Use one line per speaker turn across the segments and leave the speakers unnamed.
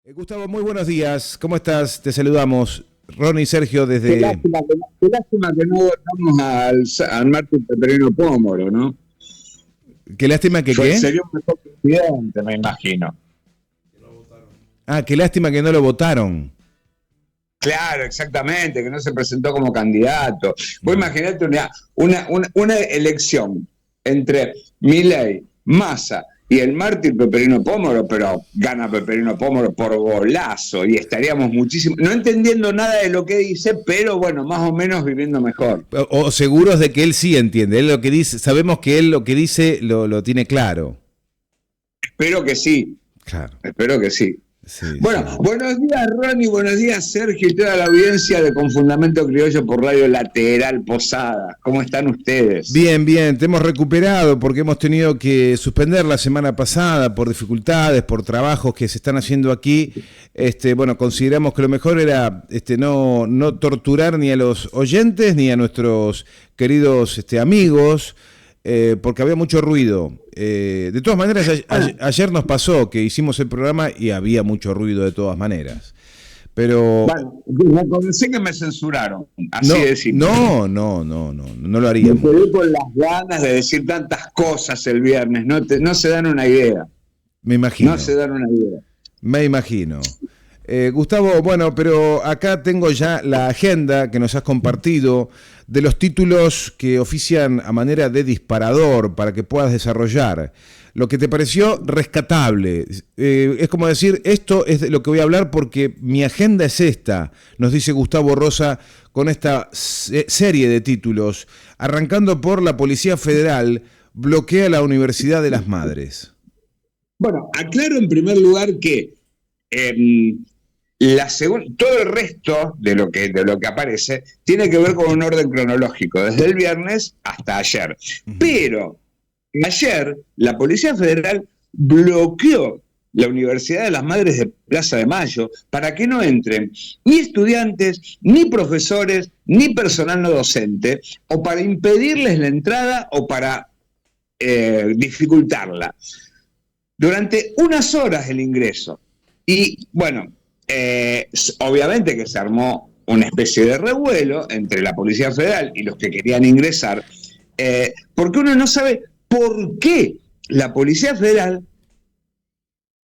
Gustavo, muy buenos días. ¿Cómo estás? Te saludamos. Ronnie y Sergio
Qué
desde...
lástima que no votamos al Martín Peperino Pómoro, ¿no?
Qué lástima que qué.
Sería un mejor presidente, me imagino.
Ah, qué lástima que no lo votaron.
Claro, exactamente, que no se presentó como candidato. Vos imaginate una elección entre Milei, Massa y el Martín Peperino Pómoro, pero gana Peperino Pómoro por golazo y estaríamos muchísimo, no entendiendo nada de lo que dice, pero bueno, más o menos viviendo mejor.
O seguros de que él sí entiende. Él lo que dice, sabemos que él lo que dice lo tiene claro.
Espero que sí.
Claro.
Espero que sí.
Sí,
Bueno,
sí.
buenos días Ronnie, buenos días Sergio y toda la audiencia de Con Fundamento Criollo por Radio Lateral Posada. ¿Cómo están ustedes?
Bien, bien, te hemos recuperado porque hemos tenido que suspender la semana pasada por dificultades, por trabajos que se están haciendo aquí. Bueno, consideramos que lo mejor era no torturar ni a los oyentes ni a nuestros queridos amigos, porque había mucho ruido. De todas maneras, ayer nos pasó que hicimos el programa y había mucho ruido de todas maneras. Pero
bueno, reconocí que me censuraron, así de simple.
no lo haríamos.
Me quedé con las ganas de decir tantas cosas el viernes, no se dan una idea.
Me imagino.
No se dan una idea.
Me imagino. Gustavo, bueno, pero acá tengo ya la agenda que nos has compartido de los títulos que ofician a manera de disparador para que puedas desarrollar. Lo que te pareció rescatable. Es como decir, esto es de lo que voy a hablar porque mi agenda es esta, nos dice Gustavo Rosa con esta serie de títulos, arrancando por la Policía Federal bloquea la Universidad de las Madres.
Bueno, aclaro en primer lugar que todo el resto de lo que aparece tiene que ver con un orden cronológico, desde el viernes hasta ayer. Pero ayer la Policía Federal bloqueó la Universidad de las Madres de Plaza de Mayo para que no entren ni estudiantes, ni profesores, ni personal no docente, o para impedirles la entrada o para dificultarla. Durante unas horas el ingreso. Y bueno, obviamente que se armó una especie de revuelo entre la Policía Federal y los que querían ingresar, porque uno no sabe por qué la Policía Federal,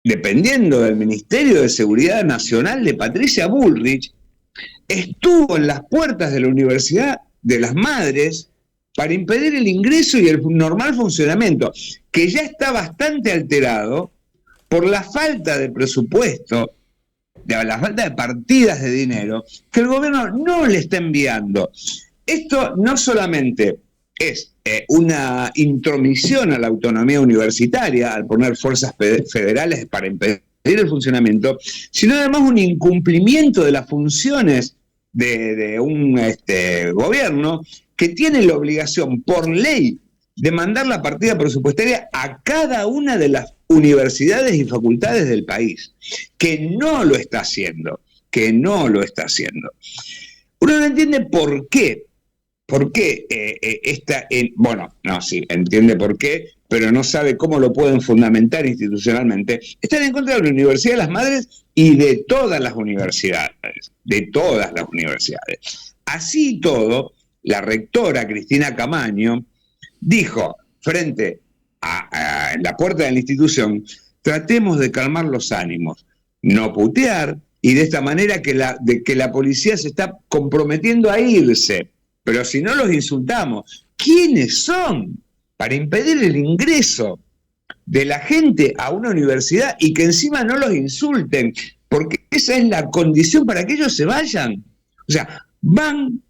dependiendo del Ministerio de Seguridad Nacional de Patricia Bullrich, estuvo en las puertas de la Universidad de las Madres para impedir el ingreso y el normal funcionamiento, que ya está bastante alterado por la falta de presupuesto, de la falta de partidas de dinero que el gobierno no le está enviando. Esto no solamente es una intromisión a la autonomía universitaria al poner fuerzas federales para impedir el funcionamiento, sino además un incumplimiento de las funciones de un gobierno que tiene la obligación por ley de mandar la partida presupuestaria a cada una de las universidades y facultades del país, que no lo está haciendo, Uno no entiende por qué. ¿Por qué entiende por qué, pero no sabe cómo lo pueden fundamentar institucionalmente? Están en contra de la Universidad de las Madres y de todas las universidades, Así y todo, la rectora Cristina Camaño dijo frente a la puerta de la institución: tratemos de calmar los ánimos, no putear, y de esta manera que la policía se está comprometiendo a irse. Pero si no los insultamos, ¿quiénes son para impedir el ingreso de la gente a una universidad y que encima no los insulten? Porque esa es la condición para que ellos se vayan. O sea, van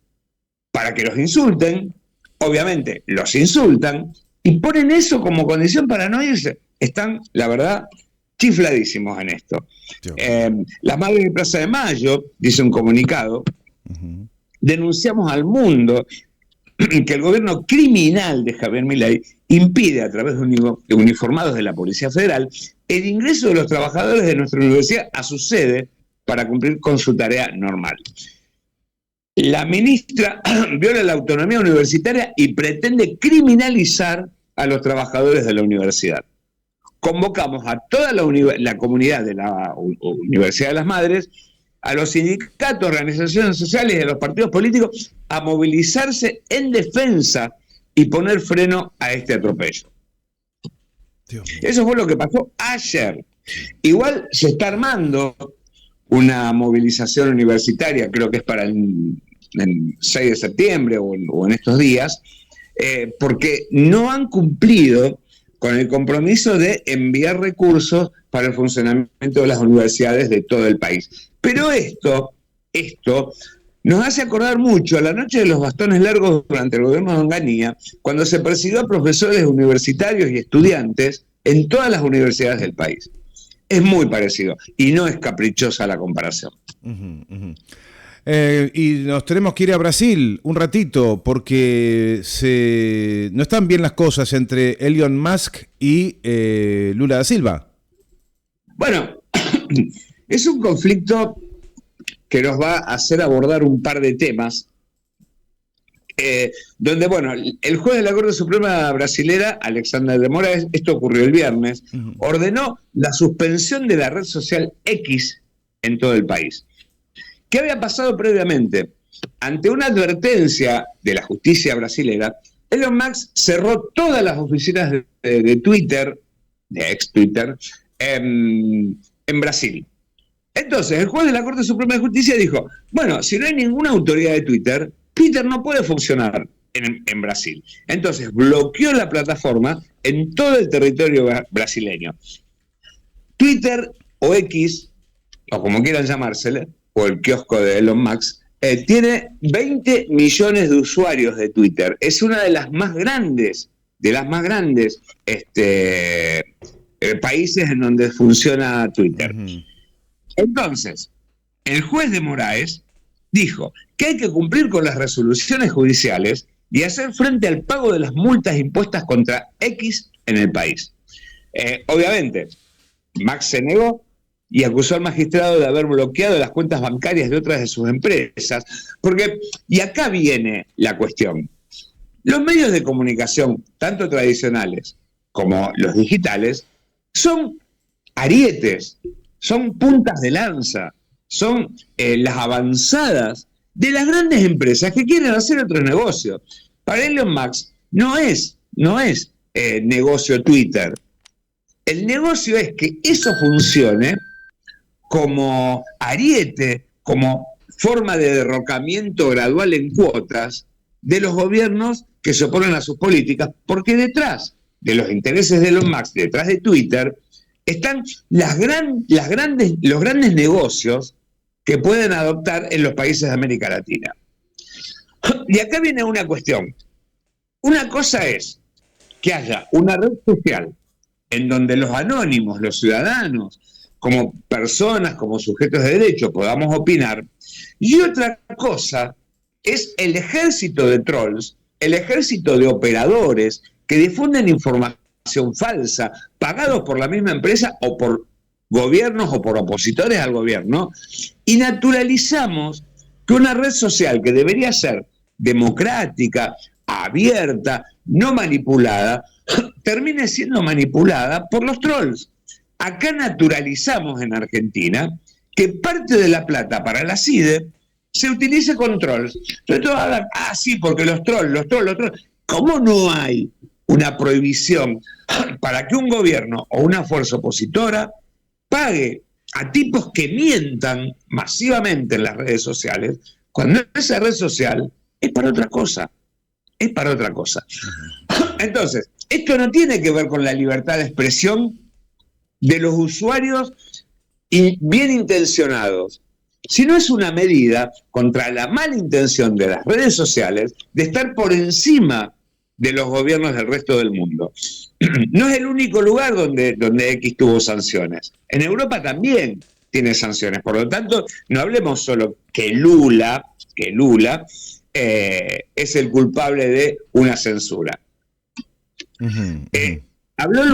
para que los insulten, obviamente los insultan, y ponen eso como condición para no irse. Están, la verdad, chifladísimos en esto. Las Madres de Plaza de Mayo, dice un comunicado, denunciamos al mundo que el gobierno criminal de Javier Milei impide a través de uniformados de la Policía Federal el ingreso de los trabajadores de nuestra universidad a su sede para cumplir con su tarea normal. La ministra viola la autonomía universitaria y pretende criminalizar a los trabajadores de la universidad. convocamos a toda la comunidad de la Universidad de las Madres, a los sindicatos, organizaciones sociales y a los partidos políticos a movilizarse en defensa y poner freno a este atropello. Eso fue lo que pasó ayer. Igual se está armando una movilización universitaria, creo que es para el 6 de septiembre o en estos días, porque no han cumplido con el compromiso de enviar recursos para el funcionamiento de las universidades de todo el país. Pero esto nos hace acordar mucho a la noche de los bastones largos durante el gobierno de Onganía, cuando se persiguió a profesores universitarios y estudiantes en todas las universidades del país. Es muy parecido y no es caprichosa la comparación.
Y nos tenemos que ir a Brasil un ratito porque no están bien las cosas entre Elon Musk y Lula da Silva.
Bueno, es un conflicto que nos va a hacer abordar un par de temas, donde, bueno, el juez de la Corte Suprema brasilera, Alexandre de Moraes, esto ocurrió el viernes, ordenó la suspensión de la red social X en todo el país. ¿Qué había pasado previamente? Ante una advertencia de la justicia brasilera, Elon Musk cerró todas las oficinas de Twitter, de ex Twitter, en Brasil. Entonces, el juez de la Corte Suprema de Justicia dijo, bueno, si no hay ninguna autoridad de Twitter, Twitter no puede funcionar en Brasil. Entonces, bloqueó la plataforma en todo el territorio brasileño. Twitter o X, o como quieran llamársele, o el kiosco de Elon Musk, tiene 20 millones de usuarios de Twitter. Es una de las más grandes países en donde funciona Twitter. Entonces, el juez de Moraes dijo que hay que cumplir con las resoluciones judiciales y hacer frente al pago de las multas impuestas contra X en el país. Obviamente, Musk se negó y acusó al magistrado de haber bloqueado las cuentas bancarias de otras de sus empresas, y acá viene la cuestión. Los medios de comunicación, tanto tradicionales como los digitales, son arietes, son puntas de lanza, son las avanzadas de las grandes empresas que quieren hacer otros negocios. Para Elon Musk no es negocio Twitter. El negocio es que eso funcione como ariete, como forma de derrocamiento gradual en cuotas de los gobiernos que se oponen a sus políticas, porque detrás de los intereses de Elon Musk, detrás de Twitter, están los grandes negocios que pueden adoptar en los países de América Latina. Y acá viene una cuestión. Una cosa es que haya una red social en donde los anónimos, los ciudadanos, como personas, como sujetos de derecho, podamos opinar. Y otra cosa es el ejército de trolls, el ejército de operadores que difunden información falsa, pagados por la misma empresa o por gobiernos o por opositores al gobierno, y naturalizamos que una red social que debería ser democrática, abierta, no manipulada, termine siendo manipulada por los trolls. Acá naturalizamos en Argentina que parte de la plata para la CIDE se utilice con trolls. Entonces todos hablan, sí, porque los trolls. ¿Cómo no hay una prohibición para que un gobierno o una fuerza opositora pague a tipos que mientan masivamente en las redes sociales, cuando esa red social es para otra cosa? Es para otra cosa. Entonces, esto no tiene que ver con la libertad de expresión de los usuarios bien intencionados, sino es una medida contra la mala intención de las redes sociales de estar por encima de los gobiernos del resto del mundo. No es el único lugar donde X tuvo sanciones. En Europa también tiene sanciones. Por lo tanto, no hablemos solo que Lula es el culpable de una censura. Habló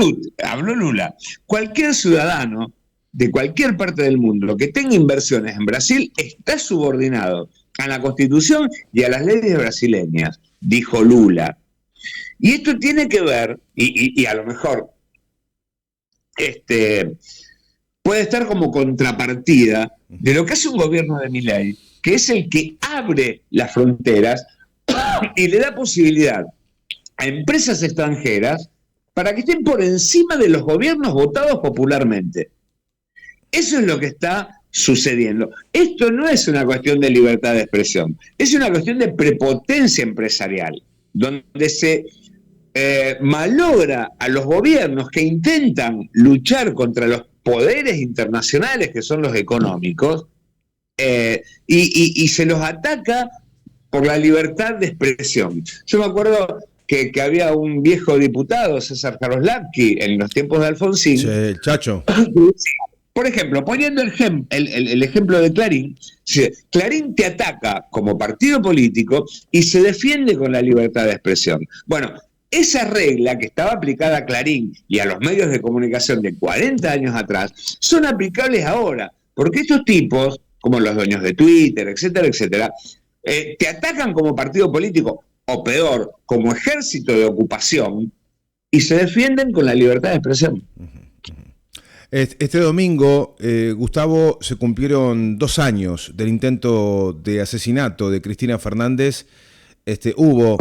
Lula. Cualquier ciudadano de cualquier parte del mundo que tenga inversiones en Brasil está subordinado a la Constitución y a las leyes brasileñas, dijo Lula. Y esto tiene que ver, y a lo mejor puede estar como contrapartida de lo que hace un gobierno de Milei, que es el que abre las fronteras y le da posibilidad a empresas extranjeras para que estén por encima de los gobiernos votados popularmente. Eso es lo que está sucediendo. Esto no es una cuestión de libertad de expresión, es una cuestión de prepotencia empresarial, donde se malogra a los gobiernos que intentan luchar contra los poderes internacionales, que son los económicos, y se los ataca por la libertad de expresión. Yo me acuerdo que había un viejo diputado, César Jaroslavsky, en los tiempos de Alfonsín.
Sí, el Chacho.
Por ejemplo, poniendo el ejemplo de Clarín, Clarín te ataca como partido político y se defiende con la libertad de expresión. Bueno, esa regla que estaba aplicada a Clarín y a los medios de comunicación de 40 años atrás, son aplicables ahora, porque estos tipos, como los dueños de Twitter, etcétera, etcétera, te atacan como partido político, o peor, como ejército de ocupación, y se defienden con la libertad de expresión.
Este domingo, Gustavo, se cumplieron 2 años del intento de asesinato de Cristina Fernández. Hubo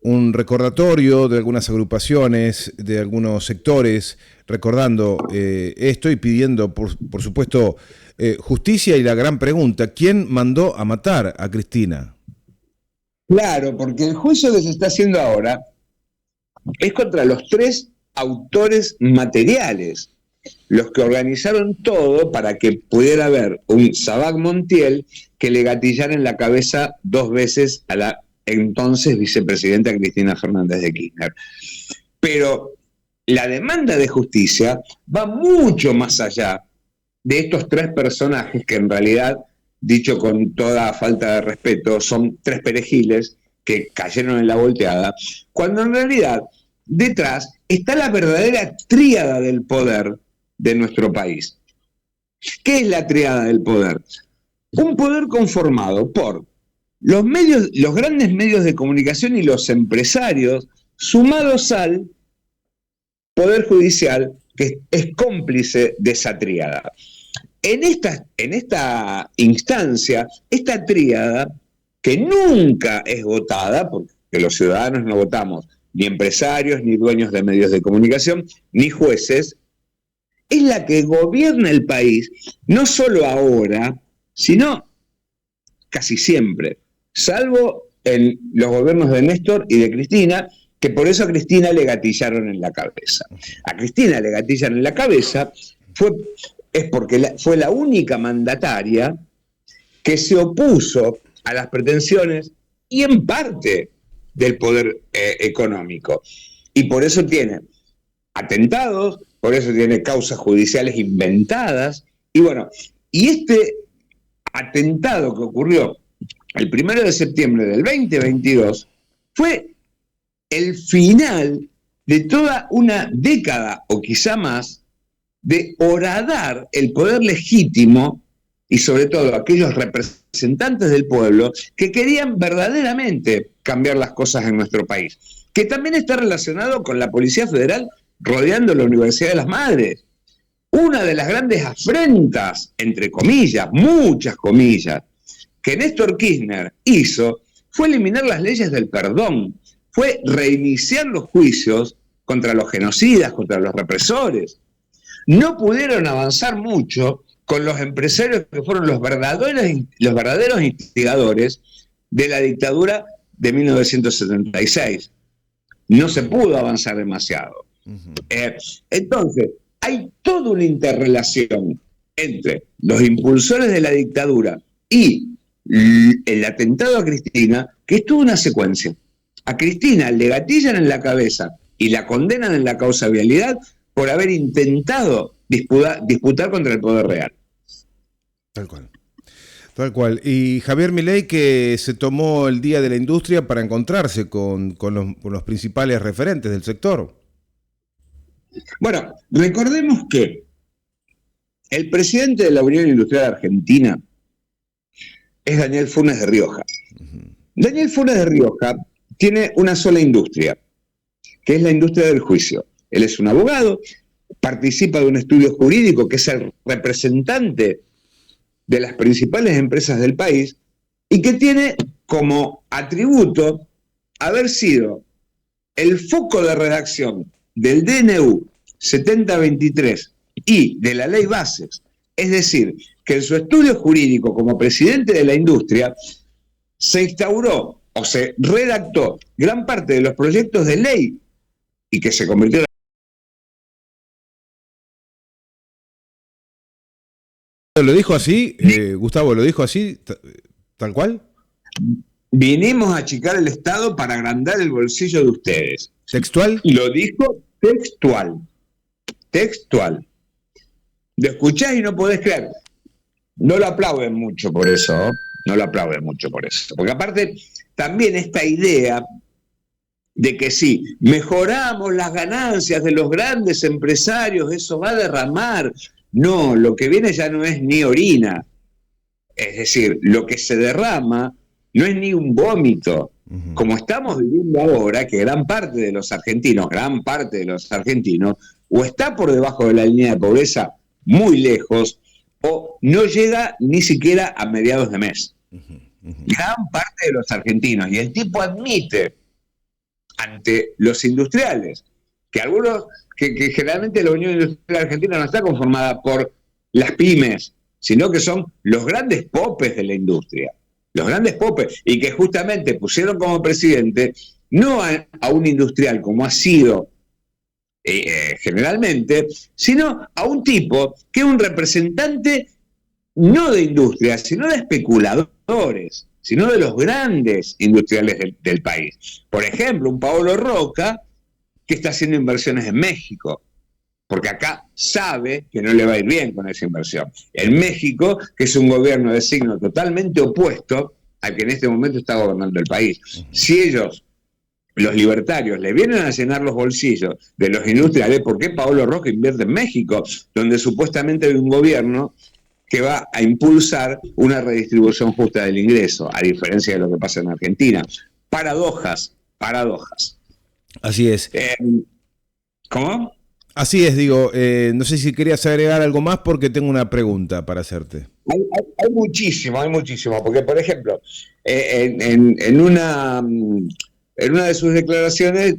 un recordatorio de algunas agrupaciones, de algunos sectores, recordando esto y pidiendo, por supuesto, justicia. Y la gran pregunta: ¿quién mandó a matar a Cristina?
Claro, porque el juicio que se está haciendo ahora es contra los 3 autores materiales, los que organizaron todo para que pudiera haber un Sabac Montiel que le gatillara en la cabeza 2 veces a la entonces vicepresidenta Cristina Fernández de Kirchner. Pero la demanda de justicia va mucho más allá de estos 3 personajes que en realidad, dicho con toda falta de respeto, son 3 perejiles que cayeron en la volteada, cuando en realidad detrás está la verdadera tríada del poder de nuestro país. ¿Qué es la tríada del poder? Un poder conformado por los grandes medios de comunicación y los empresarios, sumados al Poder Judicial, que es cómplice de esa tríada. En esta instancia, esta tríada, que nunca es votada, porque los ciudadanos no votamos, ni empresarios, ni dueños de medios de comunicación, ni jueces, es la que gobierna el país, no solo ahora, sino casi siempre, salvo en los gobiernos de Néstor y de Cristina, que por eso a Cristina le gatillaron en la cabeza. A Cristina le gatillan en la cabeza porque fue la única mandataria que se opuso a las pretensiones y en parte del poder económico. Y por eso tiene atentados, por eso tiene causas judiciales inventadas. Y bueno, y este atentado que ocurrió el 1 de septiembre del 2022 fue el final de toda una década, o quizá más, de horadar el poder legítimo y sobre todo aquellos representantes del pueblo que querían verdaderamente cambiar las cosas en nuestro país, que también está relacionado con la Policía Federal rodeando la Universidad de las Madres. Una de las grandes afrentas, entre comillas, muchas comillas, que Néstor Kirchner hizo fue eliminar las leyes del perdón, fue reiniciar los juicios contra los genocidas, contra los represores. No pudieron avanzar mucho con los empresarios que fueron los verdaderos instigadores de la dictadura de 1976. No se pudo avanzar demasiado. Entonces, hay toda una interrelación entre los impulsores de la dictadura y el atentado a Cristina, que es toda una secuencia. A Cristina le gatillan en la cabeza y la condenan en la causa vialidad por haber intentado disputar contra el poder real.
Tal cual. Tal cual. Y Javier Milei, que se tomó el Día de la Industria para encontrarse con los principales referentes del sector.
Bueno, recordemos que el presidente de la Unión Industrial Argentina es Daniel Funes de Rioja. Daniel Funes de Rioja tiene una sola industria, que es la industria del juicio. él es un abogado, participa de un estudio jurídico que es el representante de las principales empresas del país y que tiene como atributo haber sido el foco de redacción del DNU 7023 y de la ley Bases. Es decir, que en su estudio jurídico como presidente de la industria se instauró o se redactó gran parte de los proyectos de ley y que se convirtió en...
¿Lo dijo así, Gustavo? ¿Lo dijo así, tal cual?
Vinimos a achicar el Estado para agrandar el bolsillo de ustedes.
¿Textual?
Lo dijo textual. Textual. Lo escuchás y no podés creer. No lo aplauden mucho por eso, ¿no? No lo aplauden mucho por eso. Porque aparte, también esta idea de que si mejoramos las ganancias de los grandes empresarios, eso va a derramar. No, lo que viene ya no es ni orina. Es decir, lo que se derrama no es ni un vómito. Como estamos viviendo ahora, que gran parte de los argentinos, o está por debajo de la línea de pobreza, muy lejos, o no llega ni siquiera a mediados de mes. Gran parte de los argentinos. Y el tipo admite ante los industriales, que algunos, que generalmente la Unión Industrial Argentina no está conformada por las pymes, sino que son los grandes popes de la industria. Los grandes popes, y que justamente pusieron como presidente no a un industrial como ha sido generalmente, sino a un tipo que es un representante no de industria, sino de especuladores, sino de los grandes industriales del país. Por ejemplo, un Paolo Roca que está haciendo inversiones en México, porque acá sabe que no le va a ir bien con esa inversión. En México, que es un gobierno de signo totalmente opuesto al que en este momento está gobernando el país. Si ellos, los libertarios, le vienen a llenar los bolsillos de los industriales, ¿por qué Paolo Roca invierte en México? Donde supuestamente hay un gobierno que va a impulsar una redistribución justa del ingreso, a diferencia de lo que pasa en Argentina. Paradojas.
Así es.
¿Cómo?
Así es, digo, no sé si querías agregar algo más porque tengo una pregunta para hacerte.
Hay muchísimo, porque por ejemplo, en una de sus declaraciones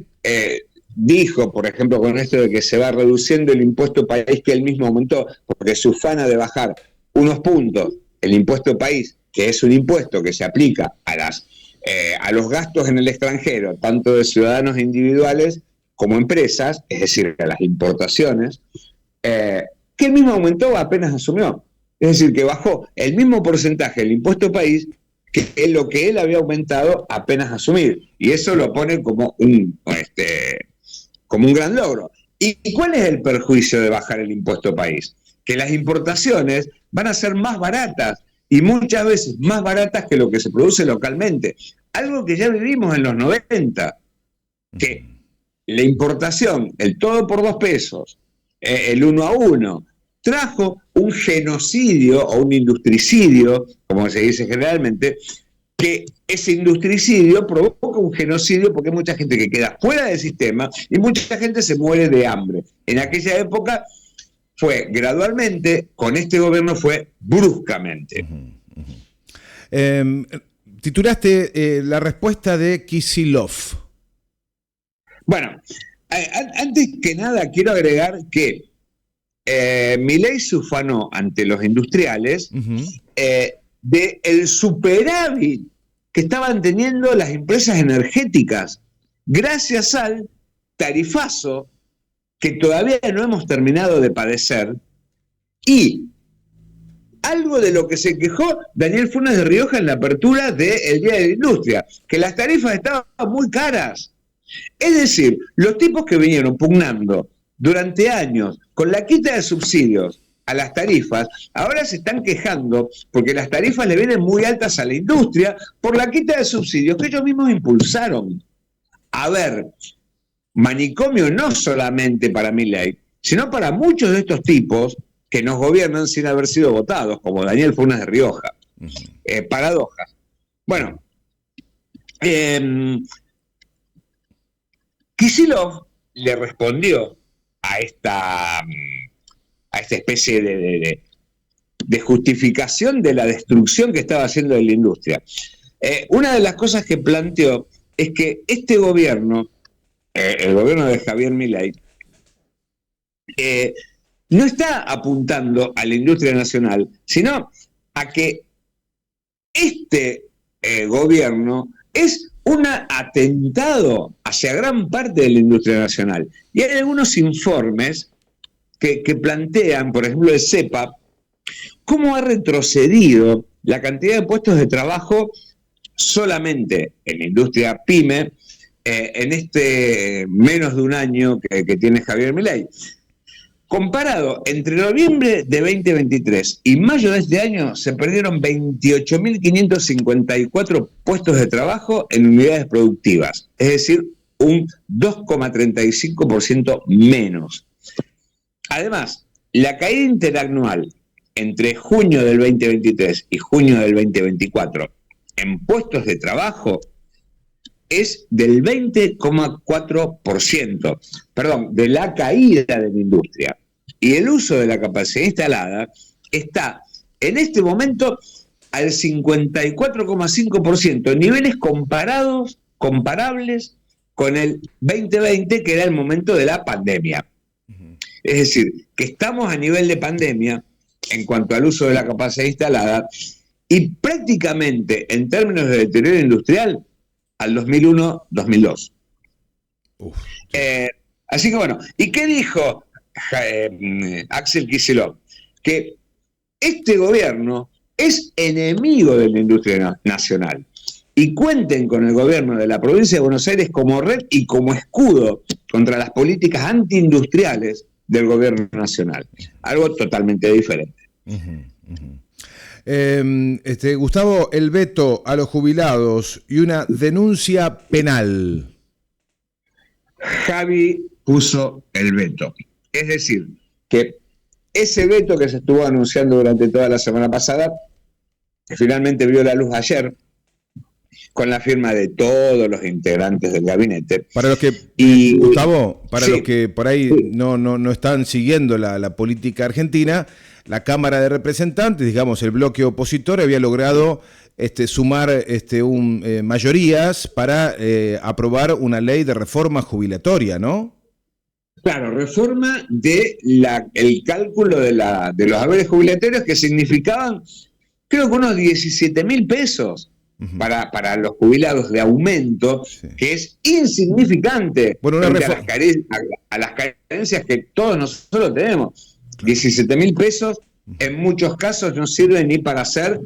dijo, por ejemplo, con esto de que se va reduciendo el impuesto país que él mismo aumentó, porque se ufana de bajar unos puntos el impuesto país, que es un impuesto que se aplica a los gastos en el extranjero, tanto de ciudadanos individuales como empresas, es decir, a las importaciones, que él mismo aumentó apenas asumió. Es decir, que bajó el mismo porcentaje del impuesto país que es lo que él había aumentado apenas asumir. Y eso lo pone como un gran logro. ¿Y cuál es el perjuicio de bajar el impuesto país? Que las importaciones van a ser más baratas y muchas veces más baratas que lo que se produce localmente. Algo que ya vivimos en los 90, que la importación, el todo por 2 pesos, el 1 a 1, trajo un genocidio o un industricidio, como se dice generalmente, que ese industricidio provoca un genocidio porque hay mucha gente que queda fuera del sistema y mucha gente se muere de hambre. En aquella época fue gradualmente, con este gobierno fue bruscamente.
Titulaste la respuesta de Kicillof.
Bueno, antes que nada quiero agregar que Milei se ufanó ante los industriales del superávit que estaban teniendo las empresas energéticas gracias al tarifazo que todavía no hemos terminado de padecer, y algo de lo que se quejó Daniel Funes de Rioja en la apertura del Día de la Industria, que las tarifas estaban muy caras. Es decir, los tipos que vinieron pugnando durante años con la quita de subsidios a las tarifas, ahora se están quejando porque las tarifas le vienen muy altas a la industria por la quita de subsidios que ellos mismos impulsaron. A ver, manicomio no solamente para Milei, sino para muchos de estos tipos que nos gobiernan sin haber sido votados, como Daniel Funes de Rioja. Paradojas. Bueno, Kicillof le respondió a esta especie de justificación de la destrucción que estaba haciendo de la industria. Una de las cosas que planteó es que este gobierno, el gobierno de Javier Milei, no está apuntando a la industria nacional, sino a que este gobierno es un atentado hacia gran parte de la industria nacional. Y hay algunos informes que plantean, por ejemplo, el CEPA, cómo ha retrocedido la cantidad de puestos de trabajo solamente en la industria PYME en este menos de un año que tiene Javier Milei. Comparado entre noviembre de 2023 y mayo de este año, se perdieron 28.554 puestos de trabajo en unidades productivas, es decir, un 2,35% menos. Además, la caída interanual entre junio del 2023 y junio del 2024 en puestos de trabajo es del 20,4%, perdón, de la caída de la industria. Y el uso de la capacidad instalada está en este momento al 54,5%, niveles comparables con el 2020, que era el momento de la pandemia. Es decir, que estamos a nivel de pandemia en cuanto al uso de la capacidad instalada y prácticamente en términos de deterioro industrial al 2001-2002. Así que bueno, ¿y qué dijo Axel Kicillof? Que este gobierno es enemigo de la industria nacional y cuenten con el gobierno de la provincia de Buenos Aires como red y como escudo contra las políticas antiindustriales del gobierno nacional. Algo totalmente diferente.
Gustavo, el veto a los jubilados y una denuncia penal.
Javi puso el veto. Es decir, que ese veto que se estuvo anunciando durante toda la semana pasada, que finalmente vio la luz ayer, con la firma de todos los integrantes del gabinete.
Para los que, Gustavo, para los que por ahí no están siguiendo la política argentina, la Cámara de Representantes, digamos, el bloque opositor había logrado sumar mayorías para aprobar una ley de reforma jubilatoria, ¿no?
Claro, reforma de el cálculo de los haberes jubilatorios, que significaban, creo que unos 17.000 pesos para los jubilados de aumento, que es insignificante frente a las carencias que todos nosotros tenemos. 17.000 pesos en muchos casos no sirven ni para hacer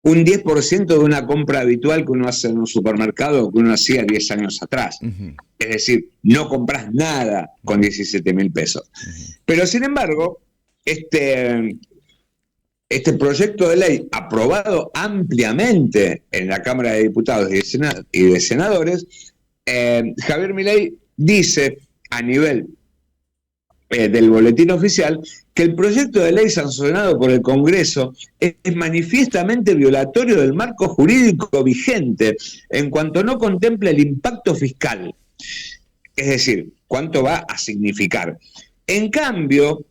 un 10% de una compra habitual que uno hace en un supermercado o que uno hacía 10 años atrás. Es decir, no compras nada con 17.000 pesos. Pero sin embargo, este proyecto de ley, aprobado ampliamente en la Cámara de Diputados y de Senadores, Javier Milei dice a nivel del boletín oficial que el proyecto de ley sancionado por el Congreso es manifiestamente violatorio del marco jurídico vigente en cuanto no contempla el impacto fiscal, es decir, cuánto va a significar. En cambio,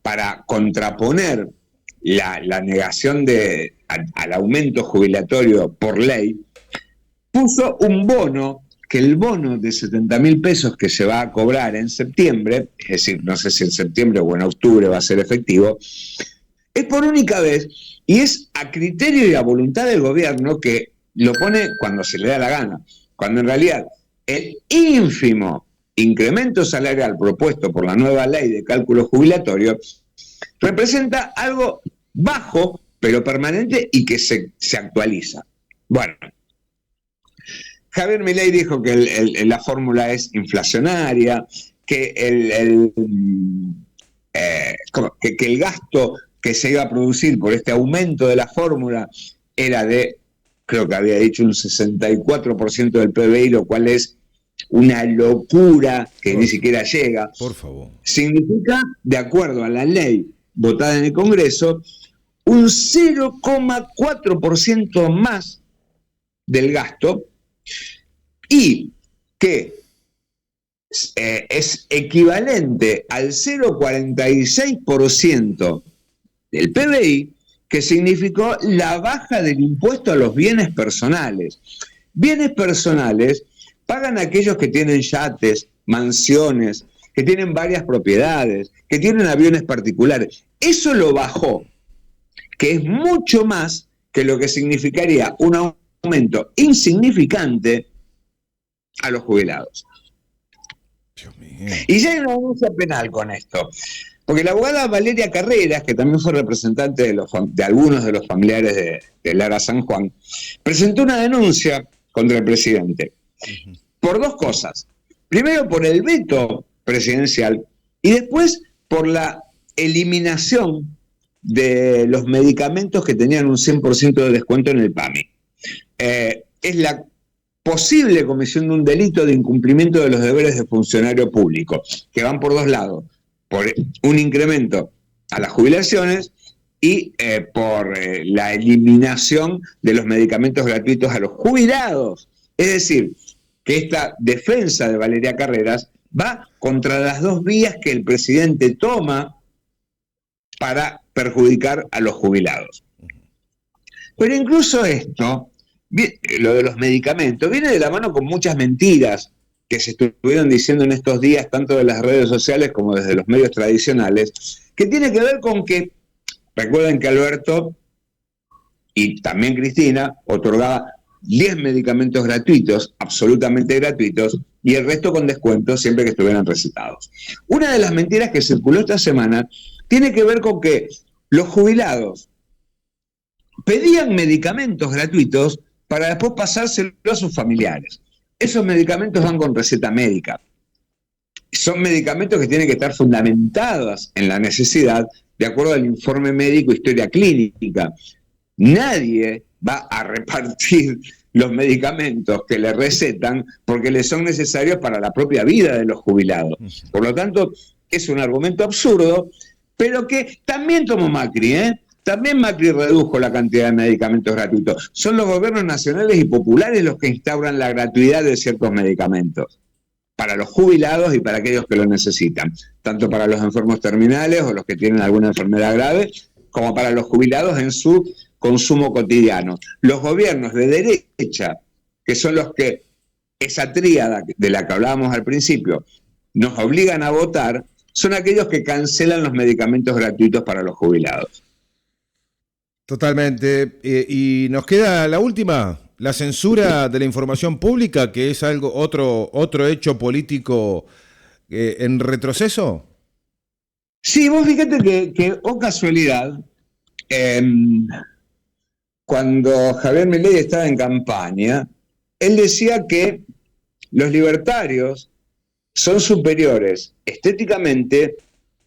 para contraponer la negación al aumento jubilatorio por ley, puso un bono, que el bono de 70.000 pesos que se va a cobrar en septiembre, es decir, no sé si en septiembre o en octubre va a ser efectivo, es por única vez y es a criterio y a voluntad del gobierno, que lo pone cuando se le da la gana, cuando en realidad el ínfimo incremento salarial propuesto por la nueva ley de cálculo jubilatorio representa algo bajo pero permanente y que se actualiza. Bueno, Javier Milei dijo que la fórmula es inflacionaria, que el gasto que se iba a producir por este aumento de la fórmula era de, creo que había dicho, un 64% del PBI, lo cual es una locura que ni siquiera llega.
Por favor.
Significa, de acuerdo a la ley votada en el Congreso, un 0,4% más del gasto, y que es equivalente al 0,46% del PBI, que significó la baja del impuesto a los bienes personales. Bienes personales pagan aquellos que tienen yates, mansiones, que tienen varias propiedades, que tienen aviones particulares. Eso lo bajó, que es mucho más que lo que significaría un aumento insignificante a los jubilados.
Dios mío.
Y ya hay una denuncia penal con esto, porque la abogada Valeria Carreras, que también fue representante de algunos de los familiares de Lara San Juan, presentó una denuncia contra el presidente por dos cosas. Primero, por el veto presidencial y después por la eliminación de los medicamentos que tenían un 100% de descuento en el PAMI. Es la posible comisión de un delito de incumplimiento de los deberes de funcionario público, que van por dos lados, por un incremento a las jubilaciones y por la eliminación de los medicamentos gratuitos a los jubilados. Es decir, que esta defensa de Valeria Carreras va contra las dos vías que el presidente toma para perjudicar a los jubilados. Pero incluso esto, lo de los medicamentos, viene de la mano con muchas mentiras que se estuvieron diciendo en estos días, tanto de las redes sociales como desde los medios tradicionales, que tiene que ver con que, recuerden que Alberto y también Cristina otorgaba 10 medicamentos gratuitos, absolutamente gratuitos, y el resto con descuento siempre que estuvieran recetados. Una de las mentiras que circuló esta semana tiene que ver con que los jubilados pedían medicamentos gratuitos para después pasárselo a sus familiares. Esos medicamentos van con receta médica. Son medicamentos que tienen que estar fundamentados en la necesidad de acuerdo al informe médico Historia Clínica. Nadie va a repartir los medicamentos que le recetan porque les son necesarios para la propia vida de los jubilados. Por lo tanto, es un argumento absurdo, pero que también tomó Macri, También Macri redujo la cantidad de medicamentos gratuitos. Son los gobiernos nacionales y populares los que instauran la gratuidad de ciertos medicamentos para los jubilados y para aquellos que lo necesitan, tanto para los enfermos terminales o los que tienen alguna enfermedad grave, como para los jubilados en su consumo cotidiano. Los gobiernos de derecha, que son los que, esa tríada de la que hablábamos al principio, nos obligan a votar, son aquellos que cancelan los medicamentos gratuitos para los jubilados.
Totalmente. Y nos queda la última, la censura de la información pública, que es otro hecho político en retroceso.
Sí, vos fíjate que oh casualidad, cuando Javier Milei estaba en campaña, él decía que los libertarios son superiores estéticamente,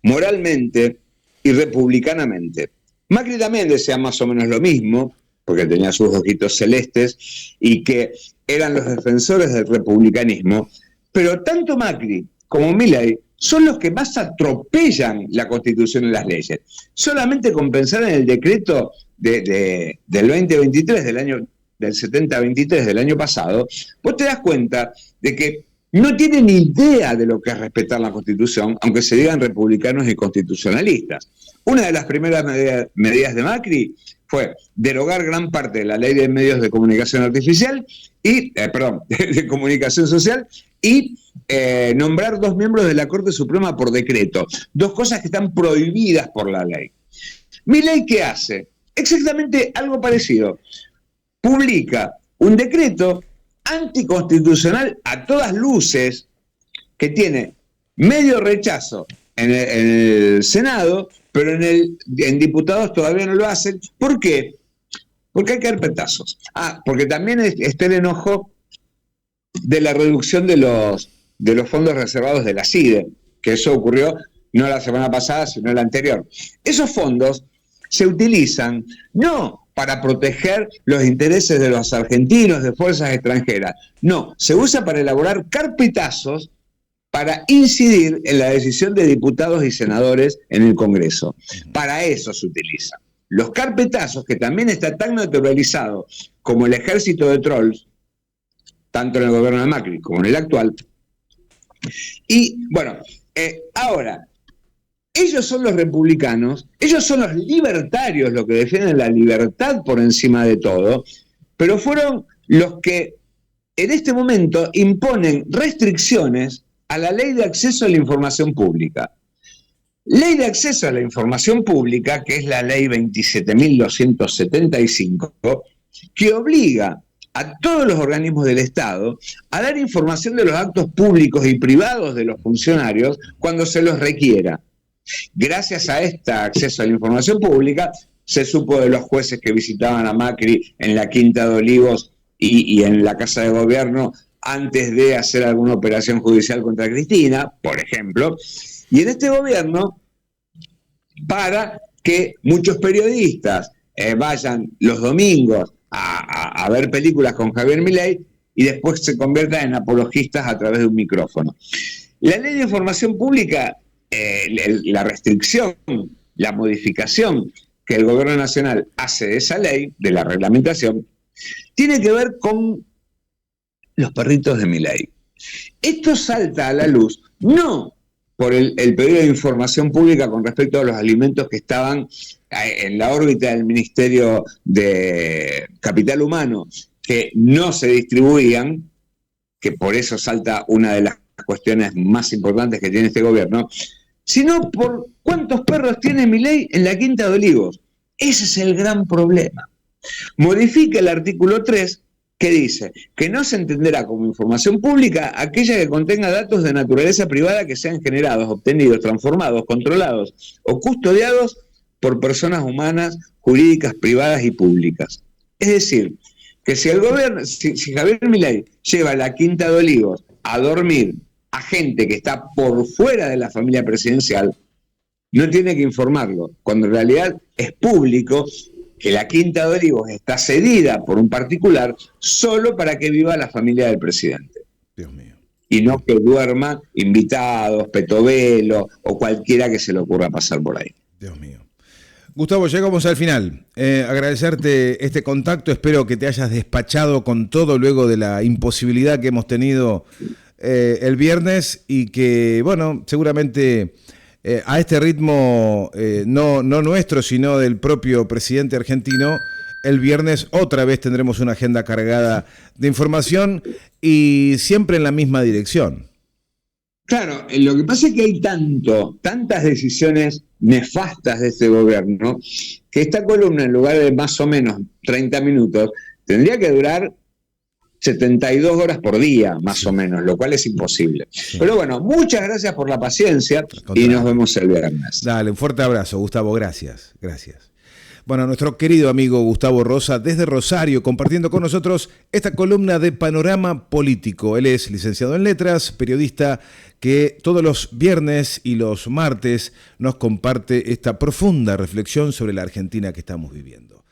moralmente y republicanamente. Macri también decía más o menos lo mismo, porque tenía sus ojitos celestes y que eran los defensores del republicanismo, pero tanto Macri como Milei son los que más atropellan la Constitución y las leyes. Solamente con pensar en el decreto del 2023, del 70-23 del año pasado, vos te das cuenta de que no tienen ni idea de lo que es respetar la Constitución, aunque se digan republicanos y constitucionalistas. Una de las primeras medidas de Macri fue derogar gran parte de la ley de medios de comunicación artificial de comunicación social y nombrar 2 miembros de la Corte Suprema por decreto. 2 cosas que están prohibidas por la ley. Milei, ¿qué hace? Exactamente algo parecido. Publica un decreto anticonstitucional a todas luces que tiene medio rechazo en el Senado, pero en diputados todavía no lo hacen. ¿Por qué? Porque hay carpetazos. Porque también está el enojo de la reducción de los fondos reservados de la CIDE, que eso ocurrió no la semana pasada, sino la anterior. Esos fondos se utilizan no para proteger los intereses de los argentinos, de fuerzas extranjeras. No, se usa para elaborar carpetazos para incidir en la decisión de diputados y senadores en el Congreso. Para eso se utiliza. Los carpetazos, que también está tan naturalizado como el ejército de trolls, tanto en el gobierno de Macri como en el actual, Y bueno, ahora, ellos son los republicanos, ellos son los libertarios, los que defienden la libertad por encima de todo, pero fueron los que en este momento imponen restricciones a la ley de acceso a la información pública. Ley de acceso a la información pública, que es la ley 27.275, que obliga a todos los organismos del Estado a dar información de los actos públicos y privados de los funcionarios cuando se los requiera. Gracias a este acceso a la información pública, se supo de los jueces que visitaban a Macri en la Quinta de Olivos y en la Casa de Gobierno antes de hacer alguna operación judicial contra Cristina, por ejemplo. Y en este gobierno, para que muchos periodistas vayan los domingos a ver películas con Javier Milei y después se conviertan en apologistas a través de un micrófono. La ley de información pública, la restricción, la modificación que el gobierno nacional hace de esa ley, de la reglamentación, tiene que ver con los perritos de Milei. Esto salta a la luz, no por el pedido de información pública con respecto a los alimentos que estaban en la órbita del Ministerio de Capital Humano, que no se distribuían, que por eso salta una de las cuestiones más importantes que tiene este gobierno, sino por cuántos perros tiene Milei en la Quinta de Olivos. Ese es el gran problema. Modifica el artículo 3, que dice que no se entenderá como información pública aquella que contenga datos de naturaleza privada que sean generados, obtenidos, transformados, controlados o custodiados por personas humanas, jurídicas, privadas y públicas. Es decir, que si el gobierno, si Javier Milei lleva a la Quinta de Olivos a dormir a gente que está por fuera de la familia presidencial, no tiene que informarlo, cuando en realidad es público que la Quinta de Olivos está cedida por un particular solo para que viva la familia del presidente.
Dios mío.
Y no que duerma invitados, Petovelo o cualquiera que se le ocurra pasar por ahí.
Dios mío. Gustavo, llegamos al final. Agradecerte este contacto. Espero que te hayas despachado con todo luego de la imposibilidad que hemos tenido el viernes y que, bueno, seguramente a este ritmo, no nuestro, sino del propio presidente argentino, el viernes otra vez tendremos una agenda cargada de información y siempre en la misma dirección.
Claro, lo que pasa es que hay tantas decisiones nefastas de este gobierno, que esta columna, en lugar de más o menos 30 minutos, tendría que durar 72 horas por día, más o menos, lo cual es imposible. Sí. Pero bueno, muchas gracias por la paciencia y nos vemos el viernes.
Dale, un fuerte abrazo, Gustavo, gracias. Bueno, nuestro querido amigo Gustavo Rosa, desde Rosario, compartiendo con nosotros esta columna de Panorama Político. Él es licenciado en Letras, periodista que todos los viernes y los martes nos comparte esta profunda reflexión sobre la Argentina que estamos viviendo.